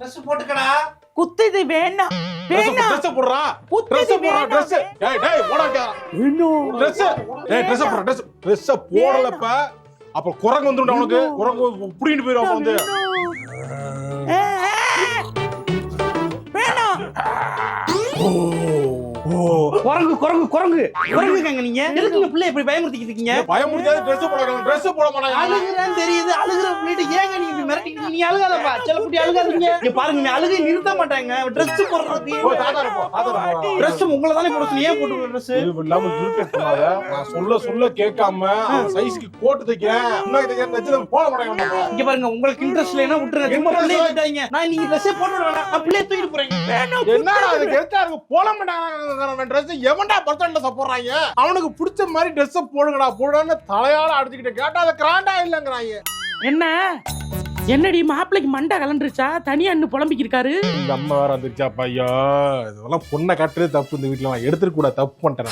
Dress போட்டுக்கடா. குத்துது வேணாம் வேணாம். Dress போடுறா. Dress போடுறா Dress. டேய் போடாதடா. வேணும். Dress. டேய் Dress போடுறா Dress போடலப்ப அப்ப குரங்கு வந்துடும் உனக்கு. குரங்கு புடிங்கிட்டு போயிடும் அப்ப வந்து. வேணாம். குரங்கு குரங்கு குரங்கு குரங்குங்க நீங்க எதுக்கு பிள்ளை இப்படி பயமுறுத்திக்கிட்டு இருக்கீங்க? பயமுறுத்தாத Dress போடலாம். Dress போட மாட்டாங்க. அழுகுறான்னு தெரியுது. அழுகுற பிள்ளைட்டு ஏங்க நீங்க இப்படி மிரட்டிக்கிட்டு நீ அழுகாதப்பா. செல்லக்குட்டி அழுகாதீங்க. இங்க பாருங்க நீ அழுகை நிறுத்த மாட்டாங்க. Dress போடுறதுக்கு ஓ தாத்தா போ. Dress உங்களை தானே போட சொன்னீங்க. ஏன் போட்டு Dress? இது இல்லாம irritate பண்ணாத. நான் சொல்ல கேட்காம சைஸ்க்கு கோட் தைக்கிறேன். முன்னாடி தைக்கிறேன் நெஞ்சில போட மாட்டாங்க. இங்க பாருங்க உங்களுக்கு இன்ட்ரஸ்ட் இல்லைன்னா விட்டுருங்க. சும்மா பிள்ளைய விட்டாங்க. நான் நீங்க Dress போட்டு விட வேணாம். நான் பிள்ளைய தூக்கிட்டு போறேன். என்னடா அதுக்கு எடுத்தாரு போட மாட்டாங்க. Dress எவன்டா பர்சன்ட்ல போடுறாங்க? அவனுக்கு பிடிச்ச மாதிரி Dress போடுங்கடா போடுன்னு தலையால அடிச்சுக்கிட்டு கேட்டா அது கிராண்டா இல்லங்கறாங்க. என்ன என்னடி மாப்பிளைக்கு மண்டை கலண்டுருச்சா? தனியா இன்னும் புலம்பிக்கு இருக்காரு. இந்த அம்மா வேற வந்துச்சா பையா. இதெல்லாம் பொண்ணை கட்டுறது தப்பு இந்த வீட்டுல. நான் எடுத்துக்க கூட தப்பு பண்ணிட்டேன்.